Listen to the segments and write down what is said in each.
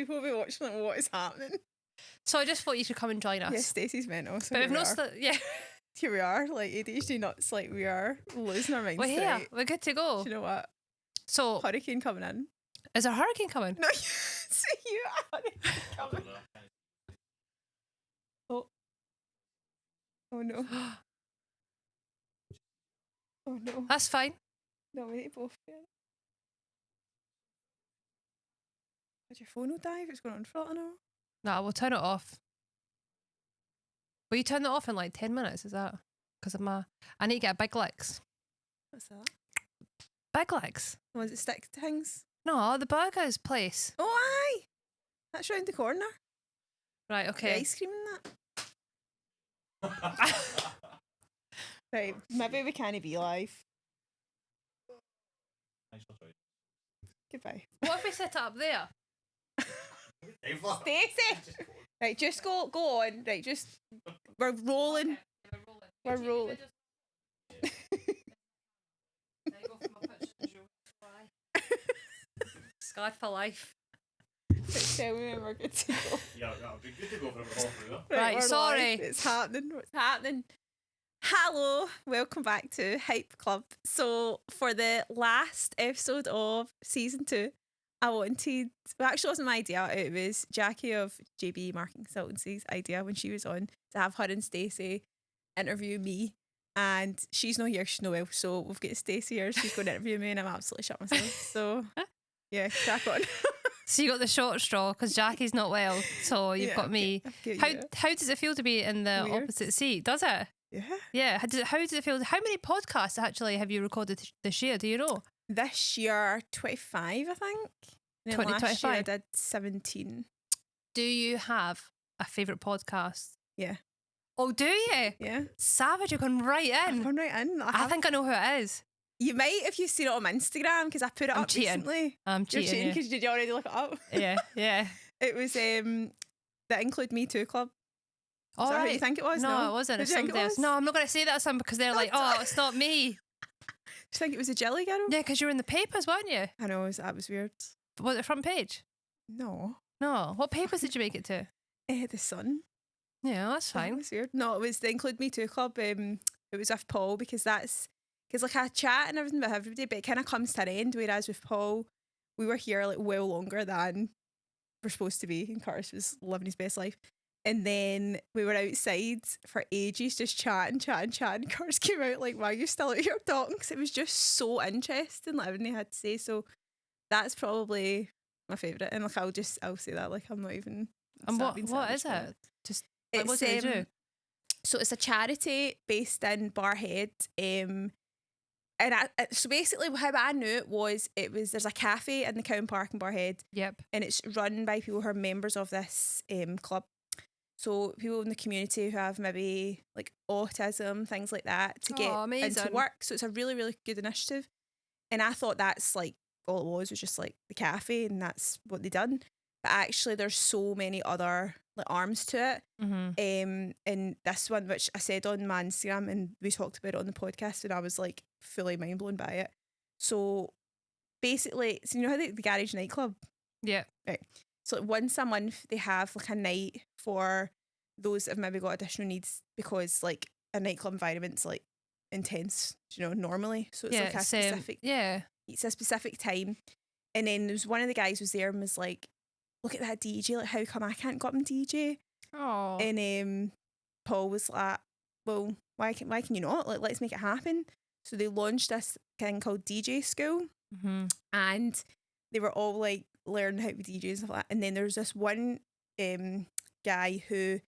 People will be watching like, what is happening? So I just thought you should come and join us. Yeah, Stacey's mental. So but we've not yeah. Here we are, like ADHD nuts, like we are losing our minds. We're here. We're good to go. Do you know what? So Hurricane coming in. Is a hurricane coming? No, see you a hurricane coming. Oh. Oh no. Oh no. That's fine. No, we need both. Did your phone will die if it's going on for an hour? No, we'll turn it off. Will you turn it off in like 10 minutes? Is that? Because of I need to get a Big Licks. What's that? Big Licks? Was it stick to things? No, the burgers place. Oh, aye. That's round the corner. Right, okay. The ice cream and that. Right, maybe we can't be live. Goodbye. What if we set it up there? Stacey! Right, just go on. Right, just we're rolling. We're rolling. Scarred for life. Tell me when we're good to go. Yeah, it'll be good to go for a half hour. Right, sorry. Live. It's happening. What's happening? Hello, welcome back to Hype Club. So for the last episode of season 2, I wanted, well, actually it wasn't my idea, it was Jackie of JB Marketing Consultancy's idea when she was on to have her and Stacey interview me. And she's not here, she's not well, so we've got Stacey here, she's going to interview me and I'm absolutely shut myself. So yeah, crack on. So you got the short straw because Jackie's not well, so you've got me. How does it feel to be in the opposite seat? Does it? Yeah. Yeah. How does it feel? How many podcasts actually have you recorded this year? Do you know? This year, 25, I think. And 2025. Last year I did 17. Do you have a favourite podcast? Yeah. Oh, do you? Yeah. Savage, you're going right in. I've gone right in. I think I know who it is. You might if you've seen it on my Instagram because I put it up cheating. recently. I'm cheating. You're cheating because did you already look it up? Yeah, yeah. It was the Include Me Too Club. All Is that right. who you think it was? No, it wasn't. It's somebody else. No, I'm not going to say that to some because they're like, oh, it's not me. Do you think it was a jelly girl? Yeah, because you were in the papers, weren't you? I know, that was weird. Was it front page? No. No. What papers did you make it to? The Sun. Yeah, that's fine. That was weird. No, it was the Include Me Too Club. It was with Paul because like I chat and everything with everybody, but it kind of comes to an end. Whereas with Paul, we were here like well longer than we're supposed to be, and Curtis was living his best life. And then we were outside for ages, just chatting. Curtis came out like, "Why are you still out here talking?" Because it was just so interesting, like everything he had to say. So that's probably my favourite. And like I'll say that like I'm not even. And what is it? Just like, what do they do? So it's a charity based in Barhead. So basically how I knew it was there's a cafe in the Cowan Park in Barhead. Yep. And it's run by people who are members of this club. So people in the community who have maybe like autism, things like that, to get into work. So it's a really, really good initiative. And I thought that's like all it was just like the cafe and that's what they done. But actually there's so many other like arms to it. Mm-hmm. And this one, which I said on my Instagram and we talked about it on the podcast, and I was like fully mind blown by it. So basically, so you know how the garage nightclub? Yeah. Right. So like once a month they have like a night for those that have maybe got additional needs because like a nightclub environment's like intense, you know, normally. So it's like a specific it's a specific time. And then there was one of the guys was there and was like, "Look at that DJ, like how come I can't go up and DJ?" Oh. And Paul was like, "Well, why can you not? Like, let's make it happen." So they launched this thing called DJ School. Mm-hmm. And they were all like learning how to be DJs and stuff like that. And then there's this one guy who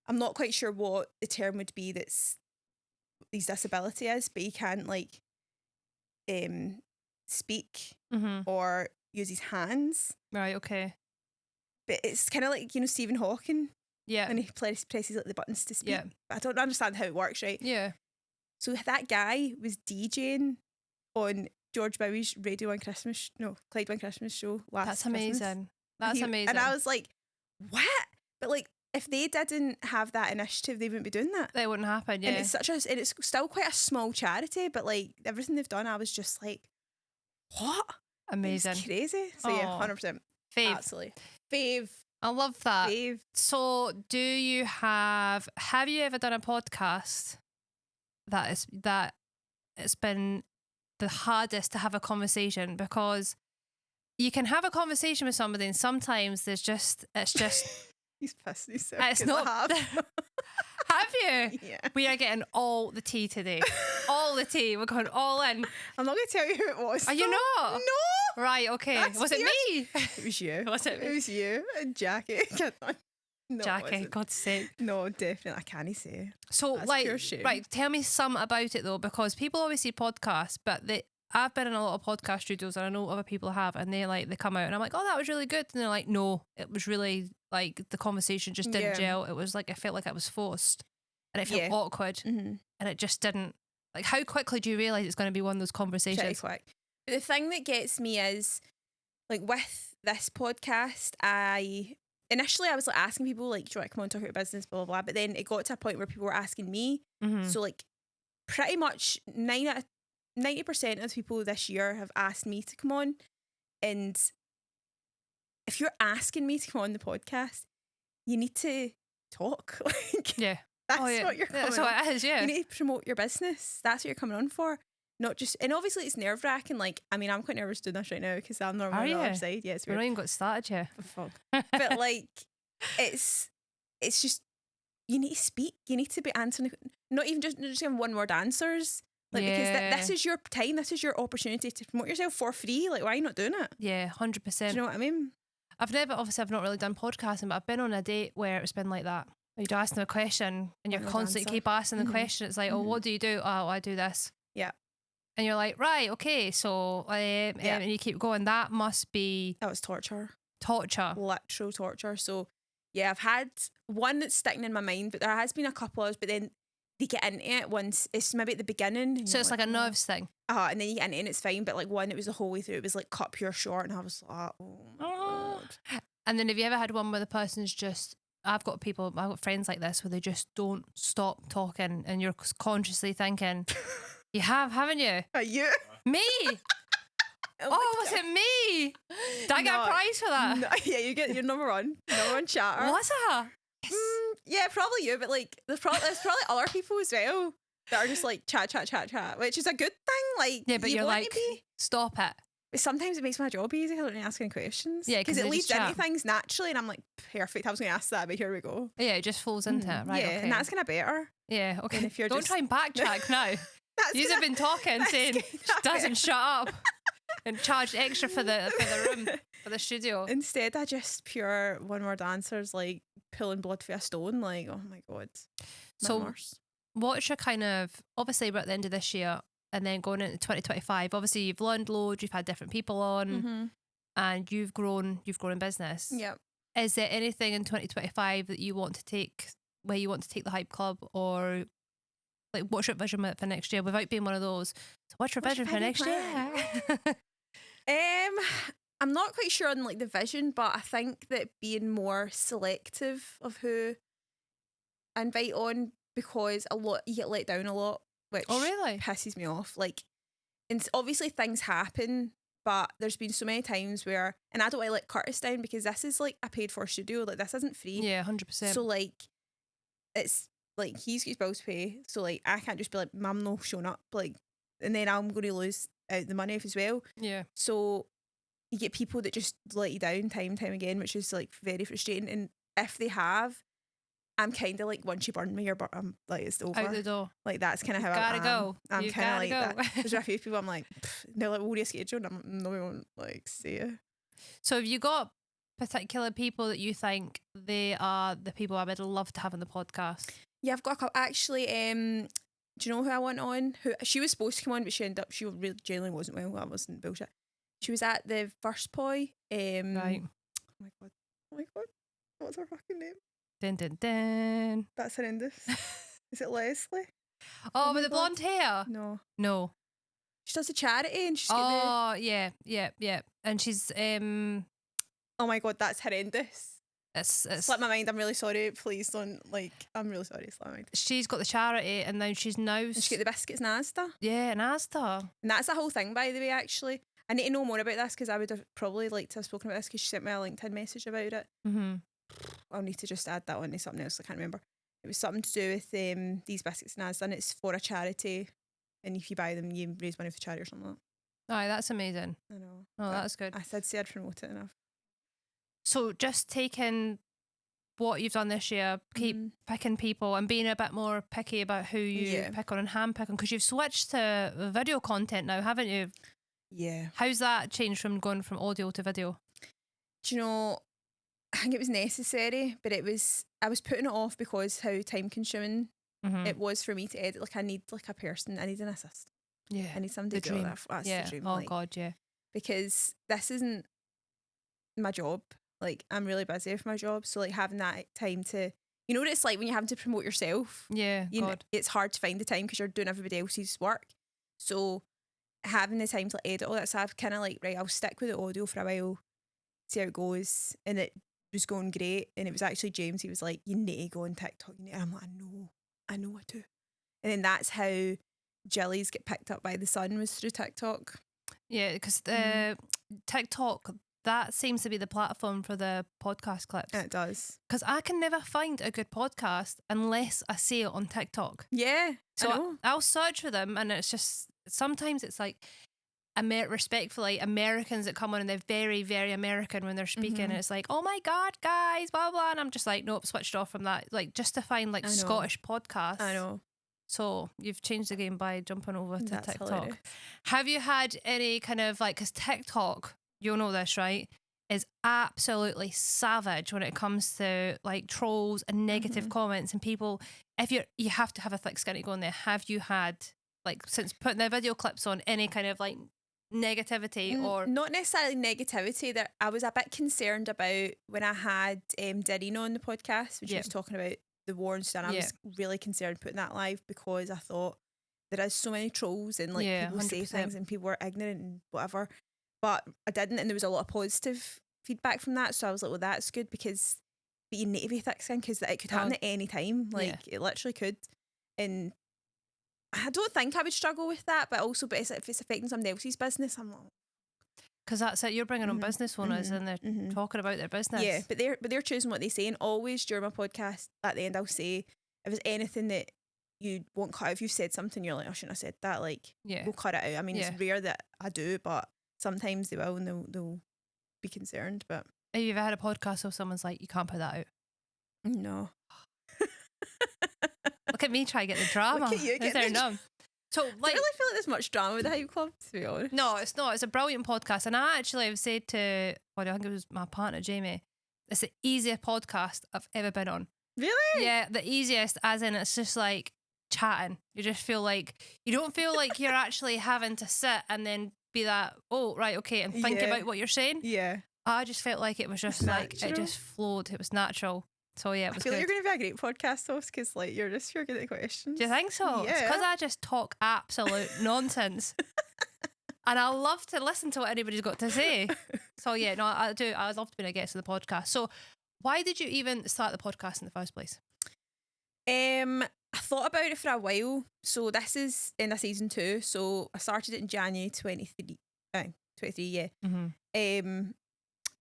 I'm not quite sure what the term would be that's his disability is, but he can't like speak or use his hands. Right, okay. But it's kind of like, you know, Stephen Hawking. Yeah. When he presses like the buttons to speak. Yeah. But I don't understand how it works, right? Yeah. So that guy was DJing on George Bowie's Clyde One Christmas show last That's Christmas. amazing. That's amazing. And I was like, what? But like, if they didn't have that initiative, they wouldn't be doing that. That wouldn't happen, yeah. And it's still quite a small charity, but like everything they've done, I was just like, what? Amazing. It's crazy. So yeah, 100%. Fave. Absolutely. Fave. I love that. Fave. So have you ever done a podcast that it's been the hardest to have a conversation? Because you can have a conversation with somebody and sometimes it's just He's pissed himself. it's not Have you? Yeah. We are getting all the tea today. All the tea. We're going all in. I'm not going to tell you who it was. Are you not? No. Right, okay. That's was it me? It was you. Was it me? It was you and Jackie. No, Jackie, God's sake. No, definitely. I can't say. So, That's like, pure shame. right, tell me some about it though, because people always see podcasts, but I've been in a lot of podcast studios and I know other people have, and they come out and I'm like, oh, that was really good. And they're like, no, it was really like the conversation just didn't gel. It was like, I felt like it was forced and it felt awkward and it just didn't. Like, how quickly do you realise it's going to be one of those conversations? Pretty quick. But the thing that gets me is, like, with this podcast, initially I was like asking people, like, do you want to come on and talk about business, blah, blah, blah. But then it got to a point where people were asking me. So, like, pretty much 90% of the people this year have asked me to come on. And if you're asking me to come on the podcast, you need to talk. Like, yeah. That's what you're coming That's on. what it is, yeah. You need to promote your business. That's what you're coming on for. Not just, and obviously it's nerve wracking. Like, I mean, I'm quite nervous doing this right now because I'm normally on the other side. Yeah, it's we're weird. not even got started yet. Fuck. But like, it's just, you need to speak. You need to be answering, not just giving one word answers. Like, because this is your time. This is your opportunity to promote yourself for free. Like, why are you not doing it? Yeah, 100%. Do you know what I mean? I've not really done podcasting, but I've been on a date where it's been like that. You'd ask them a question and you're constantly keep asking the question. It's like, oh, what do you do? Oh, I do this. Yeah. And you're like, right, okay, so and you keep going. That must be... That was torture. Literal torture. So, yeah, I've had one that's sticking in my mind, but there has been a couple others, but then they get into it once. It's maybe at the beginning. So it's like a nerves thing? And then you get into it and it's fine, but like one, it was the whole way through. It was like cut pure short and I was like, oh my God. And then have you ever had one where the person's just... I've got friends like this where they just don't stop talking and you're consciously thinking, you have, haven't you? Are you? Me? Was it me? Did I get a prize for that? No, yeah, you get your number one chatter. Was it? Yes. Yeah, probably you, but like there's probably other people as well that are just like chat, which is a good thing. Like, yeah, but you're like, stop it. But sometimes it makes my job easy. I don't need to ask any questions. Yeah, because it leads into things naturally, and I'm like, perfect. I was going to ask that, but here we go. Yeah, it just falls into it, right? Yeah, okay. And that's kind of better. Yeah, okay. And if you're don't try and backtrack now. You've been talking, saying she doesn't shut up, and charged extra for the room, for the studio. Instead, I just pure one word answers, like pulling blood for a stone. Like, oh my God. So, what's your kind of, obviously we're at the end of this year and then going into 2025, obviously you've learned loads, you've had different people on and you've grown in business. Yeah. Is there anything in 2025 that you want to take, where you want to take the Hype Club, or like what's your vision for next year without being one of those? So what's your vision for next year? I'm not quite sure on like the vision, but I think that being more selective of who I invite on, because you get let down a lot, which pisses me off. Like, and obviously things happen, but there's been so many times where, and I don't want to let Curtis down because this is like a paid for studio, like this isn't free. Yeah, 100%. So like, it's like he's got his bills to pay, so like I can't just be like, I'm not showing up, like, and then I'm going to lose out the money as well. Yeah. So you get people that just let you down time and time again, which is like very frustrating. And if they have, I'm kind of like, once you burn me, I'm like, it's over. Out the door. Like, that's kind of how I am. Go. I'm kind of like that. There's a few people I'm like, they're like, we'll reschedule, and I'm no, we won't like see you. So have you got particular people that you think they are the people I would love to have on the podcast? Yeah, I've got a couple. Actually, do you know who I want on? She was supposed to come on, but she really genuinely wasn't well. That wasn't bullshit. She was at the first poi. Right. Oh my god. What's her fucking name? Dun, dun, dun. That's horrendous. Is it Leslie? Oh, with the blonde hair? No. She does a charity and she's yeah. And she's oh my god, that's horrendous. It's slipped my mind. I'm really sorry. Please don't, like, I'm really sorry. Slipped my mind. She's got the charity and then she's now... And she got the biscuits and Asda. Yeah, and Asda. And that's the whole thing, by the way, actually. I need to know more about this because I would have probably liked to have spoken about this because she sent me a LinkedIn message about it. Mm-hmm. I'll need to just add that on to something else. I can't remember. It was something to do with these biscuits and Asda, and it's for a charity. And if you buy them, you raise money for charity or something like that. Aye, that's amazing. I know. Oh, that's good. I said I'd promote it enough. So just taking what you've done this year, keep picking people and being a bit more picky about who you pick on and hand pick on, because you've switched to video content now, haven't you? Yeah. How's that changed from going from audio to video? Do you know, I think it was necessary, but I was putting it off because how time consuming it was for me to edit. Like I need like a person, I need an assistant. Yeah. I need somebody to do that. That's the dream. Oh like, God, yeah. Because this isn't my job. Like I'm really busy with my job. So like having that time to, you know what it's like when you have to promote yourself? Yeah, you know, it's hard to find the time because you're doing everybody else's work. So having the time to edit all that stuff, kind of like, right, I'll stick with the audio for a while, see how it goes. And it was going great. And it was actually James, he was like, you need to go on TikTok. And I'm like, I know I do. And then that's how Jillies get picked up by the Sun, was through TikTok. Yeah, because the TikTok, that seems to be the platform for the podcast clips. It does. Because I can never find a good podcast unless I see it on TikTok. Yeah. So I'll search for them, and it's just, sometimes it's like, respectfully, Americans that come on and they're very, very American when they're speaking. And it's like, oh my God, guys, blah, blah. And I'm just like, nope, switched off from that. Like, just to find like Scottish podcasts. I know. So you've changed the game by jumping over to That's TikTok. hilarious. Have you had any kind of like, because TikTok, you'll know this, right, is absolutely savage when it comes to like trolls and negative comments and people. If you have to have a thick skin to go in there. Have you had, like, since putting the video clips on, any kind of like negativity or not necessarily negativity? That I was a bit concerned about when I had Darina on the podcast when she was talking about the war and stuff. I was really concerned putting that live because I thought there is so many trolls and like people 100%. Say things and people are ignorant and whatever. But I didn't, and there was a lot of positive feedback from that. So I was like, well, that's good because you need to be thick skin because it could happen at any time. Like it literally could. And I don't think I would struggle with that, but also, if it's affecting somebody else's business, I'm not. Because that's it. You're bringing on business owners and they're talking about their business. Yeah, but they're choosing what they say. And always during my podcast, at the end, I'll say, if there's anything that you won't cut out, if you've said something, you're like, I shouldn't have said that. Like, we'll cut it out. I mean, it's rare that I do, but sometimes they will, and they'll be concerned. But have you ever had a podcast where someone's like, you can't put that out? No. Look at me try to get the drama. Look at you getting So, like, I really feel like there's much drama with the Hype Club, to be honest. No, it's not. It's a brilliant podcast. And I actually have said to, I think it was my partner, Jamie, it's the easiest podcast I've ever been on. Really? Yeah, the easiest, as in it's just like chatting. You just feel like, you don't feel like you're actually having to sit and then be that, oh, right, okay, and think about what you're saying. Yeah. I just felt like it was just like, it just flowed. It was natural. So yeah, it was I feel like you're going to be a great podcast host because like you're good at questions. Do you think so? Yeah. It's because I just talk absolute nonsense. And I love to listen to what anybody's got to say. So yeah, no, I do. I love to be a guest of the podcast. So why did you even start the podcast in the first place? I thought about it for a while. So this is in a season 2. So I started it in January 23, yeah.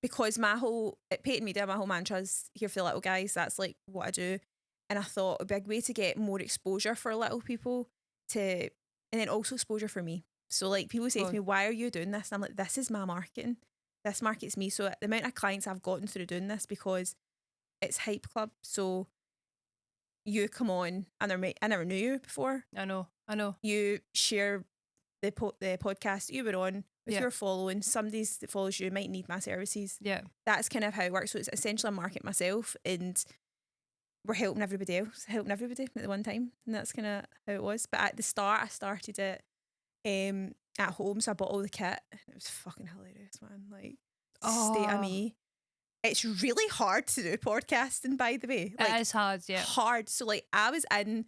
Because my whole, at Paton Media, my whole mantra is here for the little guys. That's like what I do. And I thought it'd be a way to get more exposure for little people and then also exposure for me. So like people say to me, why are you doing this? And I'm like, this is my marketing. This markets me. So the amount of clients I've gotten through doing this because it's Hype Club. So you come on and I never knew you before. I know. You share the podcast you were on with your following. Somebody that follows you might need my services. Yeah. That's kind of how it works. So it's essentially a market myself and we're helping everybody else, at the one time. And that's kind of how it was. But at the start, I started it at home. So I bought all the kit. It was fucking hilarious, man. Like, state of me. It's really hard to do podcasting, by the way. Like, it is hard, yeah. Hard. So like I was in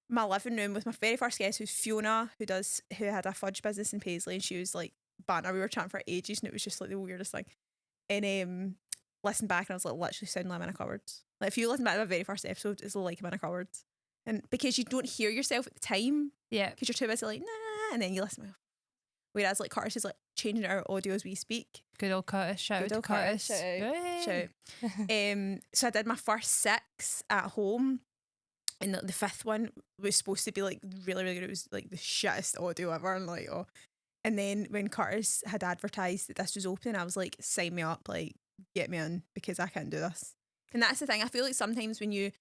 my living room with my very first guest, who's Fiona, who had a fudge business in Paisley, and she was like banter. We were chatting for ages, and it was just like the weirdest thing. And listened back, and I was like, literally sounding like I'm in a cupboard. Like if you listen back to my very first episode, it's like I'm in a cupboard, and because you don't hear yourself at the time, because you're too busy like nah, and then you listen. Whereas like Curtis is like changing our audio as we speak. Good old Curtis. Shout out to Curtis. Shout out. Yay. Shout out. So I did my first 6 at home, and the 5th one was supposed to be like really, really good. It was like the shittest audio ever, and like and then when Curtis had advertised that this was open, I was like, sign me up, like get me in, because I can't do this. And that's the thing. I feel like sometimes when you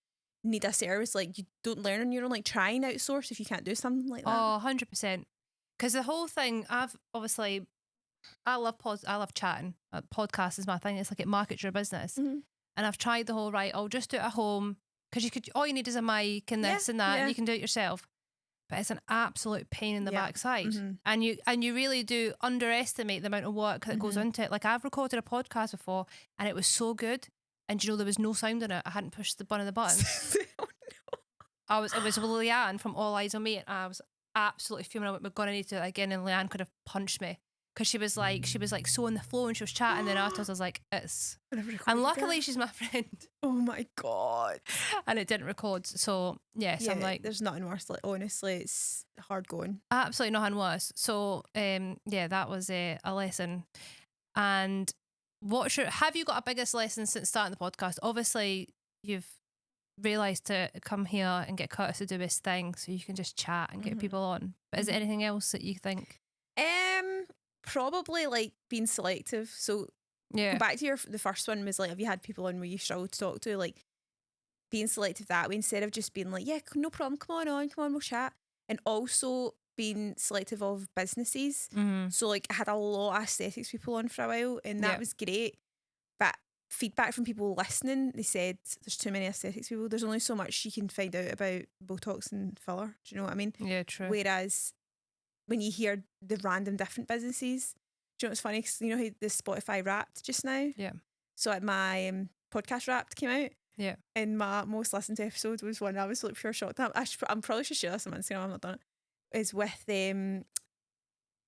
need a service, like you don't learn on your own, like try and outsource if you can't do something like that. Oh, 100%. Because the whole thing, I love chatting. Podcast is my thing. It's like it markets your business. Mm-hmm. And I've tried the whole, right, I'll just do it at home, because all you need is a mic and this and that, and you can do it yourself. But it's an absolute pain in the backside. Mm-hmm. And you really do underestimate the amount of work that goes into it. Like, I've recorded a podcast before and it was so good, and there was no sound in it. I hadn't pushed one of the buttons. Oh, no. It was with Leanne from All Eyes on Me, and I was absolutely fuming. I went, we're gonna need to do it again, and Leanne could have punched me, because she was like so in the flow, and she was chatting. Then afterwards I was like, and luckily she's my friend. Oh my God. And it didn't record. So yes, I'm like, there's nothing worse. Like, honestly, it's hard going. Absolutely nothing worse. So that was a lesson. And have you got a biggest lesson since starting the podcast? Obviously you've realised to come here and get Curtis to do his thing, so you can just chat and get people on. But is there anything else that you think? Probably like being selective. So yeah, back to the first one was like, have you had people on where you struggled to talk to? Like being selective that way, instead of just being like, yeah, no problem, come on, we'll chat. And also being selective of businesses. So like I had a lot of aesthetics people on for a while, and that was great. But feedback from people listening, they said there's too many aesthetics people. There's only so much you can find out about Botox and filler. Do you know what I mean? Yeah, true. Whereas when you hear the random different businesses, do you know what's funny? 'Cause you know how the Spotify Wrapped just now? Yeah. So my podcast Wrapped came out. Yeah. And my most listened to episode was one I was like pure shocked. I'm probably should share this on Instagram. I've not done it. Is with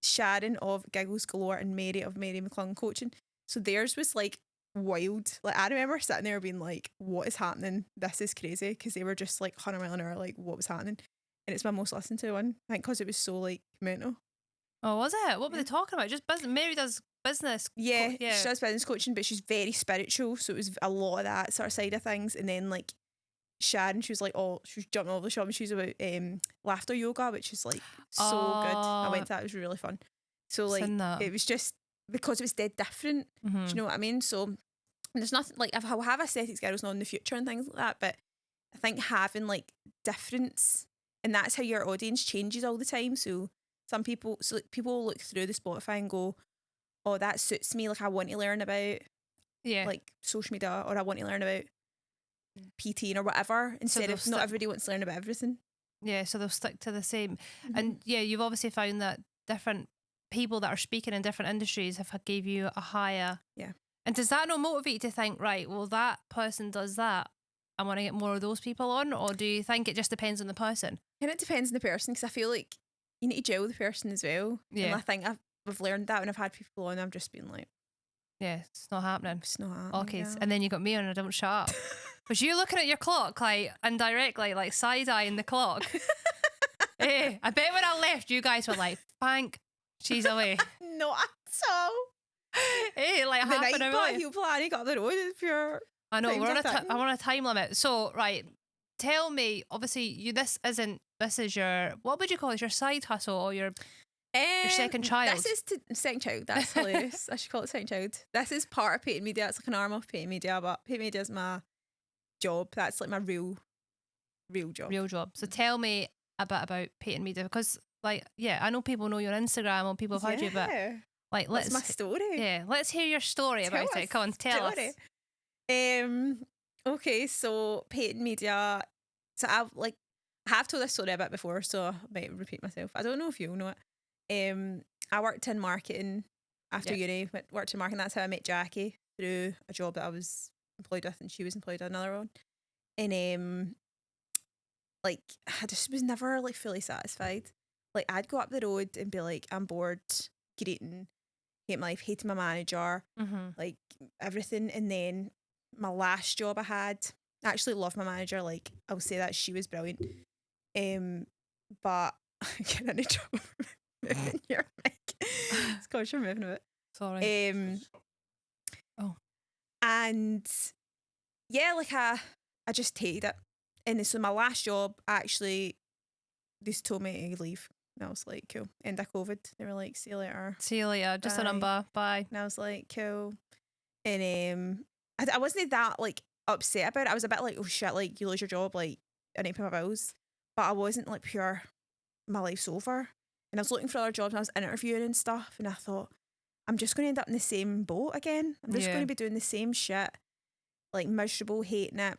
Sharon of Giggles Galore and Mary of Mary McClung Coaching. So theirs was like wild. Like I remember sitting there being like, what is happening? This is crazy, because they were just like 100 mile an hour, like what was happening. And it's my most listened to one, I think, because it was so like mental. Oh, was it? What were they talking about? Just business. Mary does business. Yeah, she does business coaching, but she's very spiritual, so it was a lot of that sort of side of things. And then like Sharon, she was like, she was jumping all over the shop, and she was about laughter yoga, which is like so good. I went to that; it was really fun. So like it was just because it was dead different. Do you know what I mean? So there's nothing like I'll have aesthetics girls now in the future and things like that, but I think having like difference, and that's how your audience changes all the time. So people will look through the Spotify and go, oh, that suits me. Like I want to learn about like social media, or I want to learn about PT or whatever, instead of not everybody wants to learn about everything. Yeah, so they'll stick to the same. And yeah, you've obviously found that different people that are speaking in different industries have gave you a higher. Yeah. And does that not motivate you to think, right, well, that person does that, I want to get more of those people on? Or do you think it just depends on the person? And it depends on the person, because I feel like you need to gel with the person as well. Yeah. And I think I've learned that when I've had people on, I've just been like, yeah, it's not happening. It's not happening. Okay, yeah. And then you got me on and I don't shut up. Was you looking at your clock, like, indirectly, like, side-eyeing the clock? Hey, I bet when I left, you guys were like, thank she's away. Not at all. Hey, like, the half an hour. you planning up the road is pure. I know, I'm on a time limit. So, right, tell me, obviously, this is your, what would you call it, your side hustle or your second child? This is second child, that's hilarious. I should call it second child. This is part of Paton Media, it's like an arm of Paton Media, but Paton Media is my job. That's like my real job. Real job. So tell me a bit about Paton Media, because, like, yeah, I know people know your Instagram or people have heard you, but like, that's my story. Yeah, let's hear your story about it. Come on, tell us. Okay, so Paton Media. So I have told this story a bit before, so I might repeat myself. I don't know if you'll know it. I worked in marketing after uni. Worked in marketing. That's how I met Jackie, through a job that I was employed with, and she was employed with another one. And like I just was never like fully satisfied. Like I'd go up the road and be like, I'm bored, greeting, hate my life, hating my manager, like everything. And then my last job I had, I actually love my manager. Like I'll say that she was brilliant. But getting into trouble for moving your mic. Scottish, you're moving a bit. Sorry. And yeah, like I just hated it. And so my last job, actually, they just told me to leave. And I was like, cool. End of COVID. They were like, see you later. See you later. Just Bye. a number. Bye. And I was like, cool. And I wasn't that like upset about it. I was a bit like, oh shit, like you lose your job, like I need to pay my bills. But I wasn't like pure, my life's over. And I was looking for other jobs and I was interviewing and stuff. And I thought, I'm just going to end up in the same boat again. I'm just going to be doing the same shit, like miserable, hating it.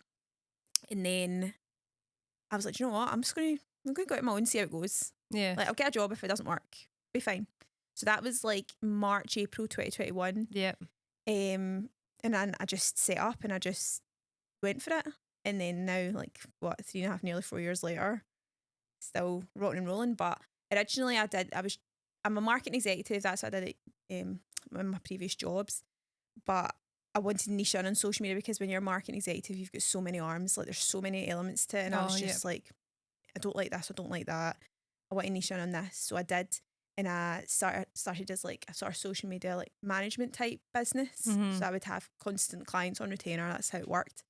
And then I was like, you know what? I'm going to go out on my own and see how it goes. Yeah. Like I'll get a job if it doesn't work. Be fine. So that was like March, April 2021. Yeah. And then I just set up and I just went for it. And then now, like, 3.5, nearly 4 years later, still rocking and rolling. But originally I'm a marketing executive. That's what I did in my previous jobs. But I wanted to niche in on social media because when you're a marketing executive, you've got so many arms. Like, there's so many elements to it. And I was just like, I don't like this. I don't like that. I want to niche in on this. So I did. And I started as like a sort of social media like management type business. Mm-hmm. So I would have constant clients on retainer. That's how it worked.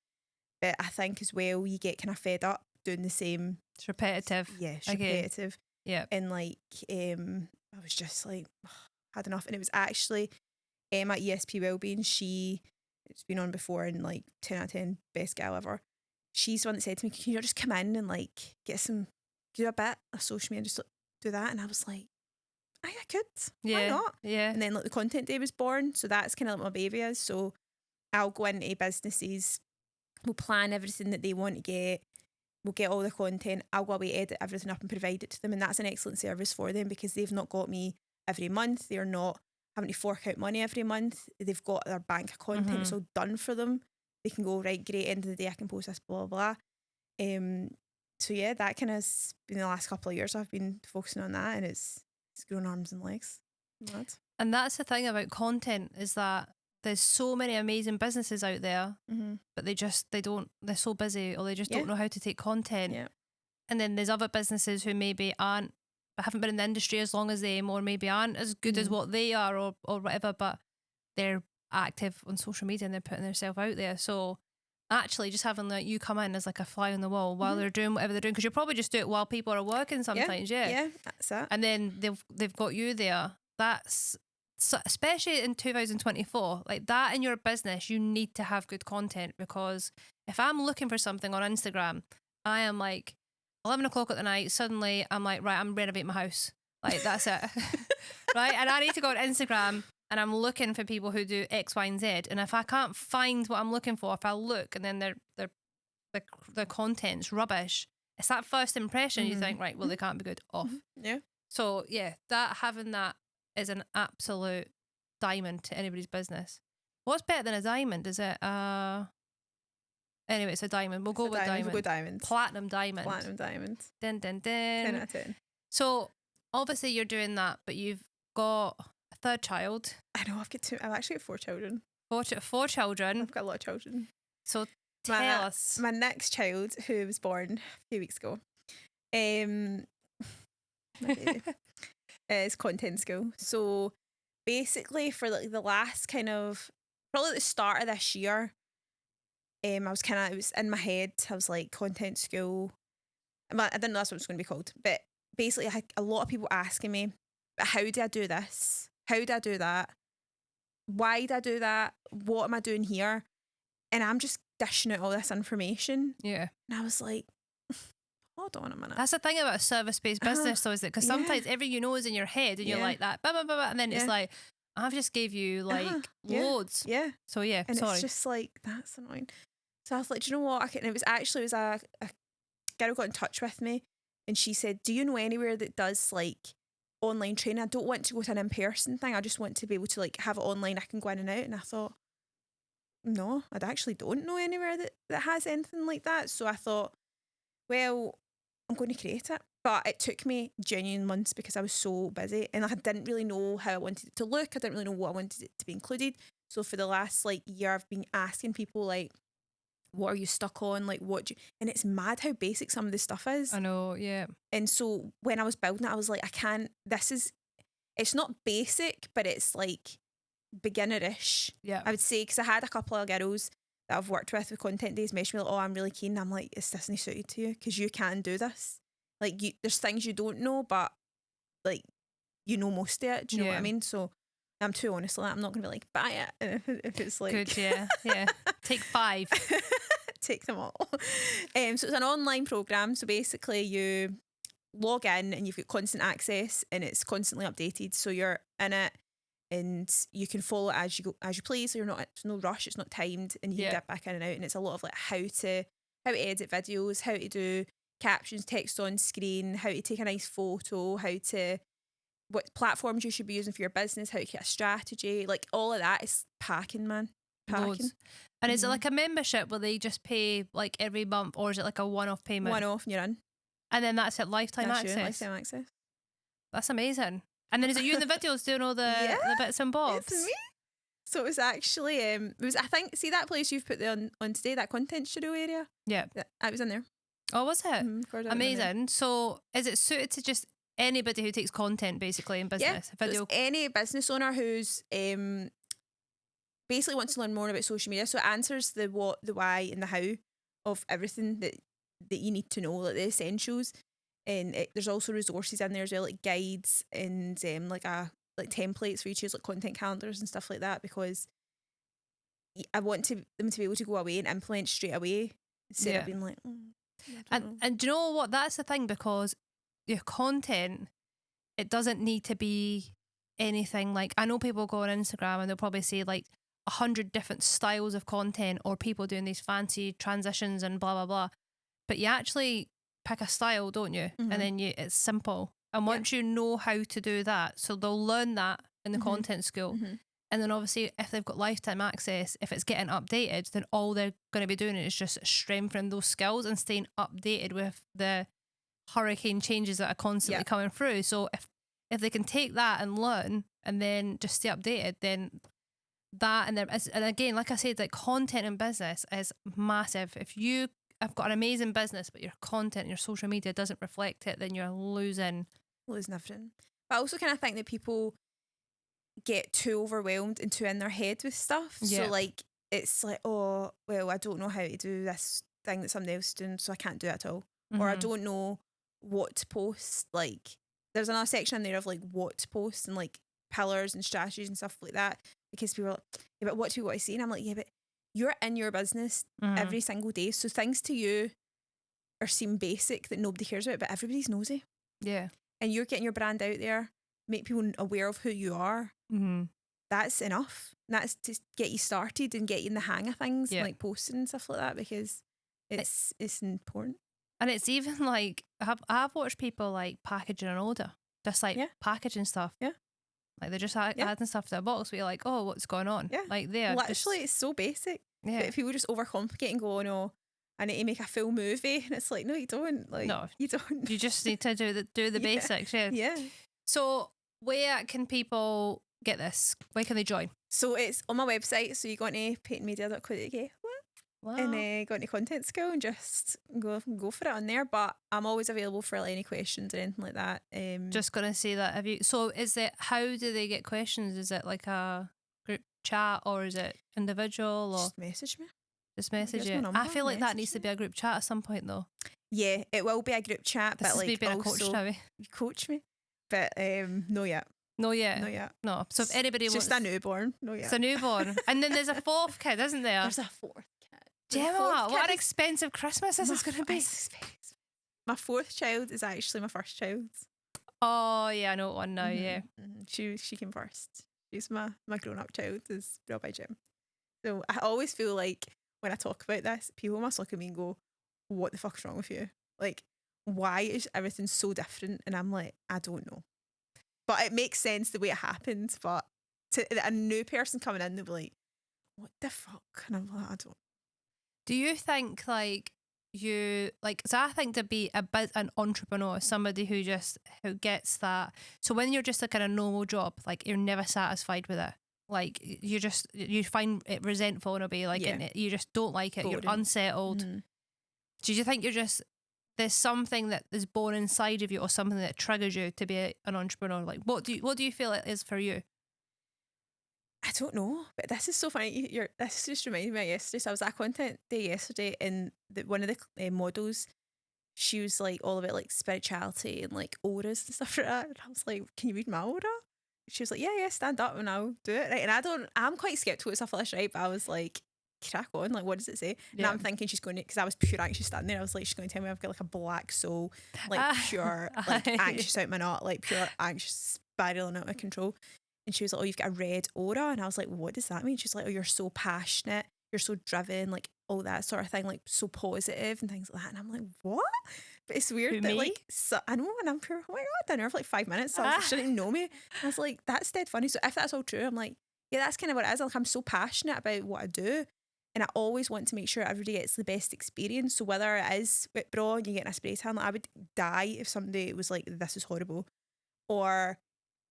But I think as well, you get kind of fed up doing the same. It's repetitive. Yeah, it's repetitive. Yeah. And like, I was just like, had enough. And it was actually at ESP Wellbeing. It's been on before and like 10 out of 10, best gal ever. She's the one that said to me, can you not just come in and like do a bit of social media and just do that? And I was like, I could. Why not? Yeah. And then like the content day was born. So that's kind of like my baby is. So I'll go into businesses, we'll plan everything that they want to get, we'll get all the content, I'll go away, edit everything up and provide it to them. And that's an excellent service for them because they've not got me every month. They're not having to fork out money every month. They've got their bank of content. Mm-hmm. It's all done for them. They can go, right, great, end of the day I can post this, blah, blah, blah. So yeah, that kind of has been the last couple of years I've been focusing on that, and it's grown arms and legs. Mad. And that's the thing about content is that there's so many amazing businesses out there, but they're so busy or they just don't know how to take content. Yeah. And then there's other businesses who maybe haven't been in the industry as long as them, or maybe aren't as good as what they are or whatever, but they're active on social media and they're putting themselves out there. So actually just having like you come in as like a fly on the wall while they're doing whatever they're doing, because you'll probably just do it while people are working sometimes. Yeah, that's it. And then they've got you there. That's so, especially in 2024, like that in your business, you need to have good content, because if I'm looking for something on Instagram, I am like 11 o'clock at the night, suddenly I'm like, right, I'm renovating my house. Like that's it. Right? And I need to go on Instagram and I'm looking for people who do X, Y, and Z. And if I can't find what I'm looking for, if I look and then their content's rubbish, it's that first impression you think, right, well, they can't be good, off. Yeah. So yeah, having that is an absolute diamond to anybody's business. What's better than a diamond? Is it anyway, it's a diamond. We'll go with diamond. We'll go diamond. Platinum diamond. Platinum diamond. Dun, dun, dun. 10 out of 10. So obviously you're doing that, but you've got a third child. I know, I've actually got 4 children. Four children. I've got a lot of children. So tell us. My next child, who was born a few weeks ago, my baby, is content school. So basically for like the last kind of, probably at the start of this year, it was in my head, I was like, content school. I didn't know that's what it was going to be called, but basically I had a lot of people asking me, but how do I do this? How do I do that? Why do I do that? What am I doing here? And I'm just dishing out all this information. Yeah. And I was like, hold on a minute. That's the thing about a service-based business, though, is it? Because sometimes every is in your head and you're like that, blah, blah, blah, blah, and then it's like, I've just gave you like loads. Yeah. So yeah, and sorry. It's just like, that's annoying. So I was like, do you know what? And it was a girl got in touch with me and she said, do you know anywhere that does like online training? I don't want to go to an in-person thing. I just want to be able to like have it online. I can go in and out. And I thought, no, I actually don't know anywhere that has anything like that. So I thought, well, I'm going to create it. But it took me genuine months because I was so busy and I didn't really know how I wanted it to look. I didn't really know what I wanted it to be included. So for the last like year, I've been asking people like, what are you stuck on? Like, and it's mad how basic some of this stuff is. I know, yeah. And so when I was building it, I was like, it's not basic, but it's like beginnerish. Yeah. I would say, because I had a couple of girls that I've worked with content days message me like, oh, I'm really keen. I'm like, is this not suited to you? Because you can do this. Like, there's things you don't know, but like, you know most of it. Do you know what I mean? So I'm too honest with that. I'm not going to be like, buy it. If it's like... Good, yeah. Yeah. Take 5. Take them all. So it's an online program. So basically you log in and you've got constant access and it's constantly updated. So you're in it and you can follow it as you please. So it's no rush. It's not timed, and you can dip back in and out. And it's a lot of like how to edit videos, how to do captions, text on screen, how to take a nice photo, what platforms you should be using for your business, how to get a strategy, like all of that is packing, man. Packing. Loads. And is it like a membership where they just pay like every month, or is it like a one-off payment? One-off and you're in. And then that's it, lifetime access. Lifetime access. That's amazing. And then is it you in the videos doing all the bits and bobs? It's me. So it was actually, I think, see that place you've put on today, that content studio area? Yeah. I was in there. Oh, was it? Amazing. There. So is it suited to just anybody who takes content basically in business? Yeah, so any business owner who's basically wants to learn more about social media. So it answers the what, the why, and the how of everything that you need to know, like the essentials. And there's also resources in there as well, like guides and like templates for you to use, like content calendars and stuff like that, because I want them to be able to go away and implement straight away instead of being like, and do you know what? That's the thing, because your content, it doesn't need to be anything. Like, I know people go on Instagram and they'll probably say like 100 different styles of content, or people doing these fancy transitions and blah blah blah, but you actually pick a style, don't you? And then it's simple, and once you know how to do that, so they'll learn that in the content school, and then obviously if they've got lifetime access, if it's getting updated, then all they're going to be doing is just strengthening those skills and staying updated with the hurricane changes that are constantly coming through. So if they can take that and learn and then just stay updated, then that, and again, like I said, like content in business is massive. If you have got an amazing business but your content, your social media doesn't reflect it, then you're losing everything. But I also kind of think that people get too overwhelmed and too in their head with stuff. So like, it's like, oh well, I don't know how to do this thing that somebody else is doing, so I can't do it at all. Or I don't know what to post. Like, there's another section in there of like what to post and like pillars and strategies and stuff like that, because people are like, yeah, but what do you want to see? And I'm like, yeah, but you're in your business every single day, so things to you seem basic that nobody cares about, but everybody's nosy. Yeah. And you're getting your brand out there, make people aware of who you are. That's enough. That's to get you started and get you in the hang of things, and like posting and stuff like that, because it's important. And it's even like, I've watched people like packaging an order, just like packaging stuff. Yeah. Like they're just adding stuff to a box where you're like, oh, what's going on? Yeah. Like literally, it's so basic. Yeah. But people just overcomplicate and go, oh no, I need to make a full movie. And it's like, no, you don't. Like, no, you don't. You just need to do the basics. Yeah. Yeah. So where can people get this? Where can they join? So it's on my website. So you go to patonmedia.co.uk. Wow. And go into content school and just go for it on there. But I'm always available for like, any questions or anything like that. Just gonna say that. So is it, how do they get questions? Is it like a group chat, or is it individual, or just message me? Just message you. I feel like that needs to be a group chat at some point though. Yeah, it will be a group chat. This but is like me being also, a coach now. You coach me, but no yet. No yet. Not yet. No. So if anybody wants, just a newborn. No yet. It's a newborn, and then there's a fourth kid, isn't there? There's a fourth. Gemma, what an expensive Christmas this is going to be. My fourth child is actually my first child. Oh yeah, I know one now. Yeah, she came first. She's my grown up child is Rabbi Jim. So I always feel like when I talk about this, people must look at me and go, "What the fuck is wrong with you? Like, why is everything so different?" And I'm like, I don't know, but it makes sense the way it happened. But to a new person coming in, they'll be like, "What the fuck?" And I'm like, I don't. Do you think like you like? So I think to be an entrepreneur, somebody who gets that. So when you're just like in a normal job, like you're never satisfied with it. Like you find it resentful in a way. Like you just don't like it. Boring. You're unsettled. Do you think you're just there's something that is born inside of you or something that triggers you to be an entrepreneur? Like, what do you feel it is for you? I don't know, but this is so funny. This just reminded me of yesterday. So I was at a content day yesterday, and one of the models, she was like all about like spirituality and like auras and stuff like that. And I was like, "Can you read my aura?" She was like, "Yeah, stand up and I'll do it." Right, and I'm quite skeptical with stuff like this, right? But I was like, "Crack on! Like, what does it say?" And I'm thinking she's going to, because I was pure anxious standing there. I was like, she's going to tell me I've got like a black soul, like pure, like anxious out my knot, like pure anxious spiraling out of control. And she was like, "Oh, you've got a red aura." And I was like, "What does that mean?" She's like, "Oh, you're so passionate, you're so driven, like all that sort of thing, like so positive and things like that." And I'm like, "What?" But it's weird that like, so, I know, and I'm pure, oh my God, I know for like 5 minutes. So I was like, she didn't even know me. And I was like, that's dead funny. So if that's all true, I'm like, yeah, that's kind of what it is. Like, I'm so passionate about what I do. And I always want to make sure everybody gets the best experience. So whether it is with bra and you get a spray tan, like I would die if somebody was like, "This is horrible." Or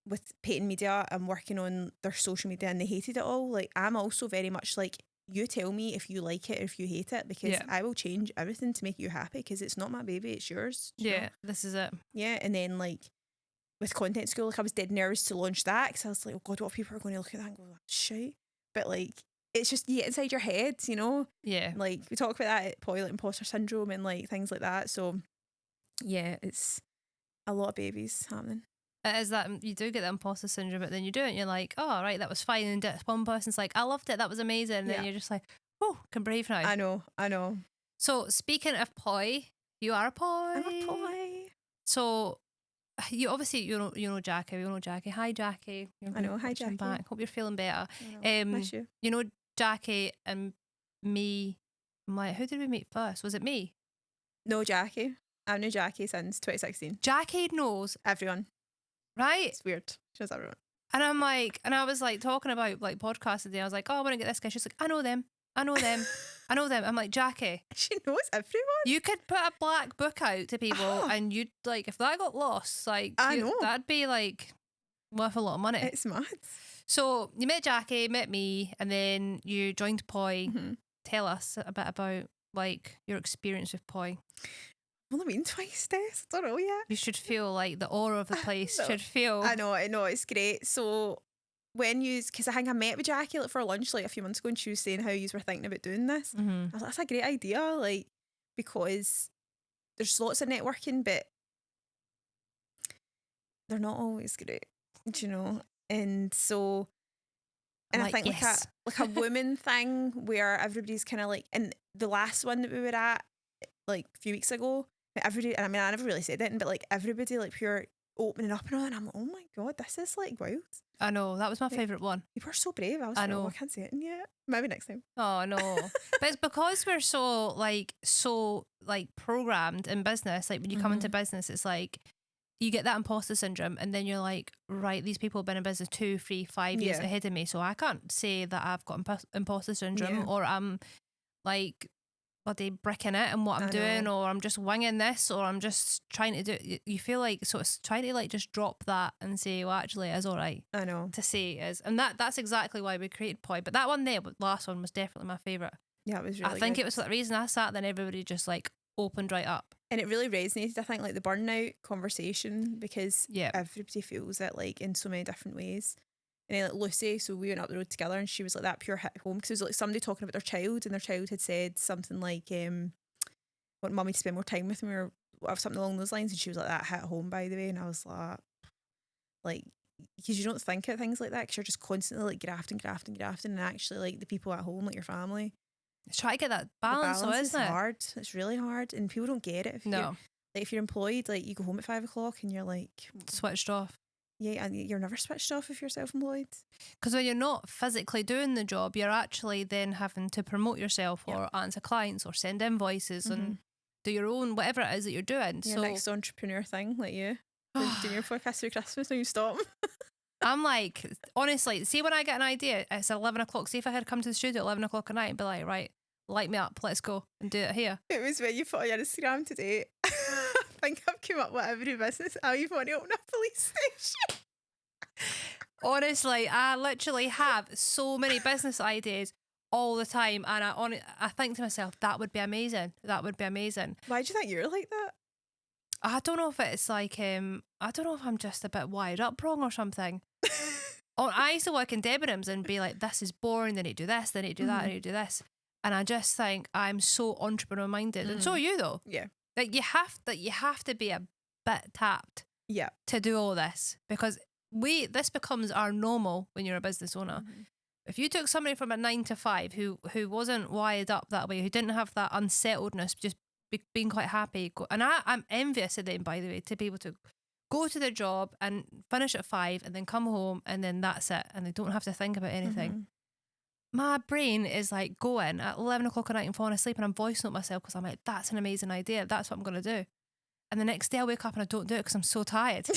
with Paton Media, I'm working on their social media and they hated it all. Like, I'm also very much like, you tell me if you like it or if you hate it, because I will change everything to make you happy, because it's not my baby, it's yours. You know? This is it. Yeah, and then like with content school, like I was dead nervous to launch that because I was like, "Oh God, what if people are going to look at that and go, that's shite?" But like, it's just, you get inside your head, you know? Yeah. Like we talk about that at Poi, like imposter syndrome and like things like that. So yeah, it's a lot of babies happening. It is that you do get the imposter syndrome, but then you do it and you're like, "Oh, right, that was fine." And one person's like, "I loved it, that was amazing." And then you're just like, "Oh, can breathe now." I know. So speaking of Poi, you are a Poi. I'm a Poi. So you obviously you know Jackie. We all know Jackie. Hi, Jackie. I know. Hi, Jackie. Back. Hope you're feeling better. Miss you. You know Jackie and me. I'm like, who did we meet first? Was it me? No, Jackie. I've known Jackie since 2016. Jackie knows everyone. Right? It's weird. She knows everyone. And I'm like, and I was like talking about like podcasts today. I was like, "Oh, I want to get this guy." She's like, "I know them. I know them. I know them." I'm like, "Jackie, she knows everyone. You could put a black book out to people and you'd like, if that got lost, like, I know. that'd be like worth a lot of money." It's mad. So you met Jackie, met me, and then you joined Poi. Mm-hmm. Tell us a bit about like your experience with Poi. Well, I mean, twice, Des. I don't know yet. You should feel like the aura of the place should feel. I know, it's great. So when because I think I met with Jackie like for lunch like a few months ago, and she was saying how you were thinking about doing this. Mm-hmm. I was like, that's a great idea, like, because there's lots of networking, but they're not always great, you know. And so, and I think yes. like a woman thing where everybody's kind of like, and the last one that we were at like a few weeks ago, everybody, and I mean, I never really said it, but like everybody like pure opening up and all, and I'm like, oh my God, this is like wild. I know, that was my favourite one. You were so brave. I was like, oh, I can't say it yet. Maybe next time. Oh no. But it's because we're so programmed in business. Like when you come into business, it's like you get that imposter syndrome, and then you're like, right, these people have been in business 2, 3, 5 years ahead of me, so I can't say that I've got imposter syndrome or I'm like bloody bricking it and what I'm doing, or I'm just winging this, or I'm just trying to do. You feel like, so it's trying to like just drop that and say, well, actually it is all right. I know. To say it is. And that's exactly why we created Poi. But that one there, the last one, was definitely my favourite. Yeah, it was really I think it was for the reason I sat there and everybody just like opened right up. And it really resonated, I think, like the burnout conversation, because everybody feels it like in so many different ways. And then like Lucy, so we went up the road together, and she was like that pure hit home, because it was like somebody talking about their child, and their child had said something like, want mummy to spend more time with me, or something along those lines, and she was like, that hit home, by the way. And I was like, because you don't think of things like that, because you're just constantly like grafting, and actually like the people at home, like your family. Try to get that balance, though, isn't it? It's hard. It's really hard, and people don't get it. If you're employed, like you go home at 5 o'clock and you're like switched off. Yeah, and you're never switched off if you're self-employed. Because when you're not physically doing the job, you're actually then having to promote yourself or answer clients or send invoices and do your own whatever it is that you're doing. Your next entrepreneur thing, like you doing your forecast for Christmas when you stop. I'm like, honestly, see when I get an idea, it's 11 o'clock. See if I had come to the studio at 11 o'clock at night and be like, right, light me up, let's go and do it here. It was when you put on your Instagram today. I think I've come up with every business. I even want to open a police station. Honestly, I literally have so many business ideas all the time, and I think to myself, that would be amazing. That would be amazing. Why do you think you're like that? I don't know if it's like I don't know if I'm just a bit wired up wrong or something. Or I used to work in Debenhams and be like, this is boring. They need to do this. They need to do that. They need to do this. And I just think I'm so entrepreneur minded, and so are you though. Yeah. Like you have to be a bit tapped. Yeah. To do all this, because this becomes our normal when you're a business owner. If you took somebody from a 9 to 5 who wasn't wired up that way, who didn't have that unsettledness, just being quite happy, and I'm envious of them, by the way, to be able to go to their job and finish at 5 and then come home and then that's it, and they don't have to think about anything. My brain is like going at 11 o'clock at night and falling asleep, and I'm voice note myself because I'm like, that's an amazing idea, that's what I'm going to do. And the next day I wake up and I don't do it because I'm so tired.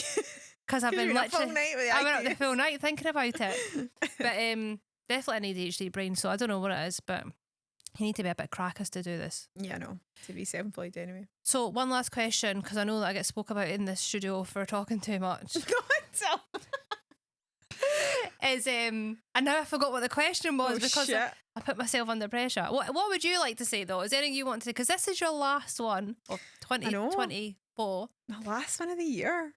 Because I've been literally I've been up the full night thinking about it. But definitely an ADHD brain, so I don't know what it is, but you need to be a bit crackers to do this. Yeah, no, to be self-employed anyway. So one last question, because I know that I get spoke about in this studio for talking too much. God, is and now I forgot what the question was because I put myself under pressure. What would you like to say though? Is there anything you want to say? Because this is your last one of 2024. My last one of the year.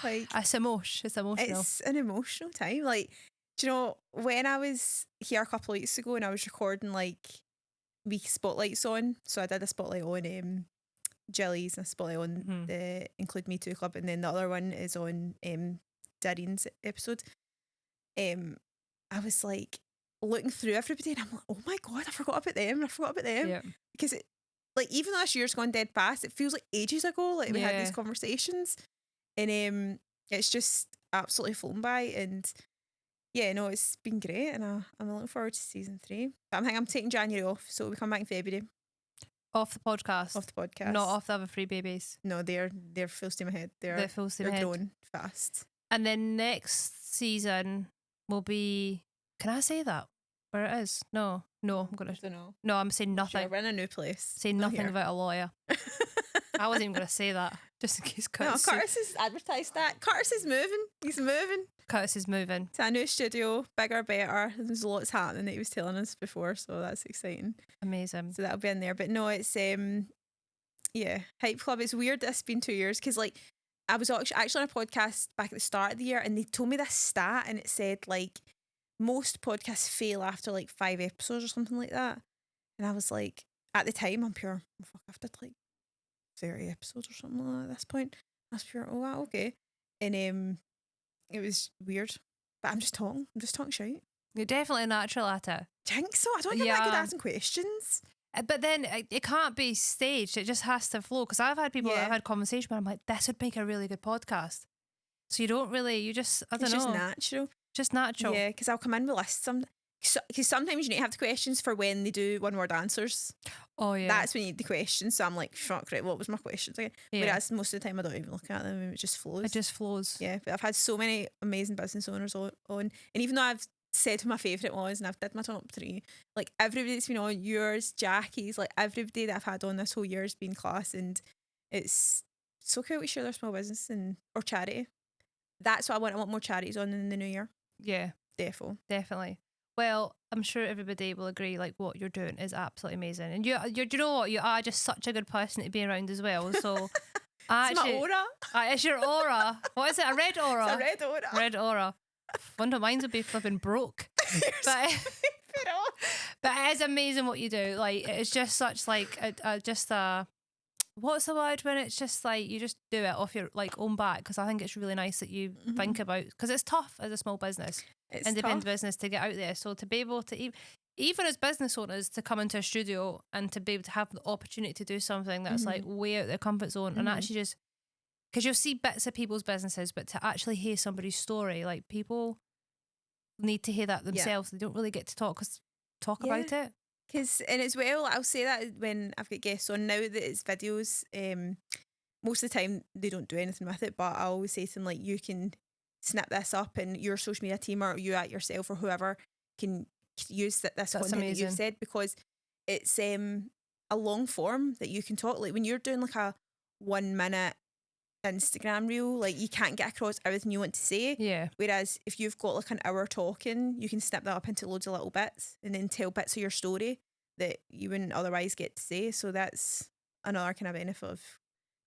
Like it's emotional. It's an emotional time. Like, do you know, when I was here a couple of weeks ago and I was recording like week spotlights on, so I did a spotlight on Jilly's and a spotlight on the Include Me Too Club, and then the other one is on Darren's episode. I was like looking through everybody and I'm like, oh my God, I forgot about them. Yeah. Because it, like, even though this year's gone dead fast, it feels like ages ago, like we had these conversations, and it's just absolutely flown by. And yeah, no, it's been great, and I'm looking forward to season 3. But I think I'm taking January off, so we come back in February. Off the podcast, not off the other 3 babies. No, they're full steam ahead. They're full steam ahead. Growing fast. And then next season will be. Can I say that where it is? No, I'm gonna. I don't know. No, I'm saying nothing. Sure, we're in a new place. Say nothing about a lawyer. I wasn't even gonna say that, just in case Curtis. No, Curtis has advertised that. Curtis is moving. He's moving. Curtis is moving to a new studio, bigger, better. There's lots happening that he was telling us before, so that's exciting. Amazing. So that'll be in there. But no, it's Hype Club. It's weird that it's been 2 years, because like I was actually on a podcast back at the start of the year, and they told me this stat, and it said like most podcasts fail after like 5 episodes or something like that. And I was like, at the time, I'm pure, oh, fuck, I've did like 30 episodes or something like that at this point. I was pure, oh wow, okay. And it was weird. But I'm just talking shit. You're definitely natural at it. Do you think so? I don't think I'm that good at asking questions. But then it can't be staged. It just has to flow. Because I've had people that I've had conversation where I'm like, this would make a really good podcast. So you don't really, I don't know. It's just natural. Yeah, because I'll come in with lists. Because sometimes you need to have the questions for when they do one-word answers. Oh, yeah. That's when you need the questions. So I'm like, fuck, right, what was my questions again? Yeah. Whereas most of the time I don't even look at them. It just flows. Yeah, but I've had so many amazing business owners on. And even though I've said who my favourite was and I've did my top 3, like everybody that's been on, yours, Jackie's, like everybody that I've had on this whole year has been class, and it's so cool to share their small business or charity. That's what I want. I want more charities on in the new year. Yeah. Definitely. Well, I'm sure everybody will agree, like, what you're doing is absolutely amazing. And you know what? You are just such a good person to be around as well. So it's my aura. It's your aura. What is it? A red aura? It's a red aura. Red aura. Wonder mine's would be flipping broke. But it is amazing what you do. Like, it's just such like what's the word when it's just like you just do it off your like own back? Because I think it's really nice that you think about, because it's tough as a small business, independent business, to get out there. So to be able to even as business owners to come into a studio and to be able to have the opportunity to do something that's like way out of their comfort zone and actually just, because you'll see bits of people's businesses, but to actually hear somebody's story, like people need to hear that themselves. They don't really get to talk about it. And as well, I'll say that when I've got guests on now that it's videos, most of the time they don't do anything with it, but I always say to them, like, you can snip this up and your social media team or you at yourself or whoever can use this content that you've said, because it's a long form that you can talk. Like when you're doing like a 1 minute Instagram reel. Like, you can't get across everything you want to say. Yeah. Whereas if you've got like an hour talking, you can snip that up into loads of little bits and then tell bits of your story that you wouldn't otherwise get to say. So that's another kind of benefit of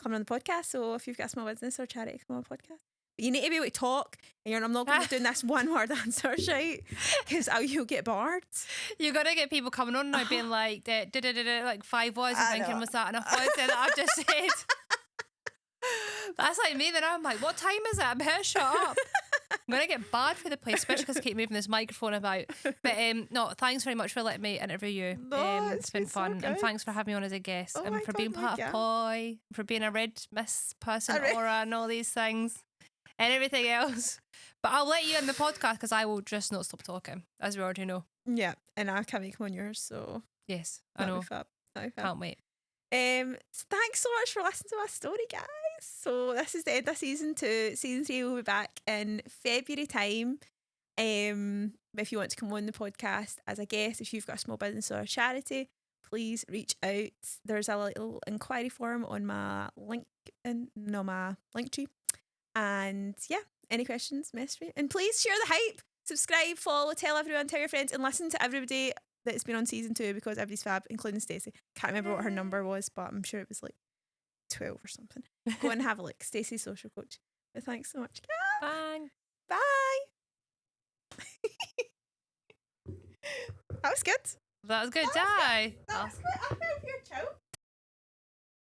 coming on the podcast. So if you've got a small business or charity, come on a podcast. But you need to be able to talk, and I'm not going to be doing this one word answers, right? Because you'll get bored. You got to get people coming on now being like, like 5 words and thinking, was that enough words that I've just said? That's like me. Then I'm like, what time is it? I better shut up. I'm going to get bad for the place, especially because I keep moving this microphone about. But no, thanks very much for letting me interview you. No, it's been fun. so and thanks for having me on as a guest Oh and my for God, being part yeah. of Poi, for being a red miss person, A red- aura, and all these things and everything else. But I'll let you in the podcast because I will just not stop talking, as we already know. Yeah, and I can't make them on yours, so Yes, I that'll know. be fab. That'll be fab. Can't wait. So thanks so much for listening to my story, guys. So this is the end of season 2. Season 3 will be back in February time. If you want to come on the podcast as a guest, if you've got a small business or a charity, please reach out. There's a little inquiry form on my link tree. And yeah, any questions, message me. And please share the hype, subscribe, follow, tell everyone, tell your friends, and listen to everybody that's been on season 2 because everybody's fab, including Stacey. Can't remember what her number was, but I'm sure it was like 12 or something. Go and have a look. Stacey Social Coach. But thanks so much. Bye. Bye. That was good. That was good. That was Die. That was good. I felt your chow.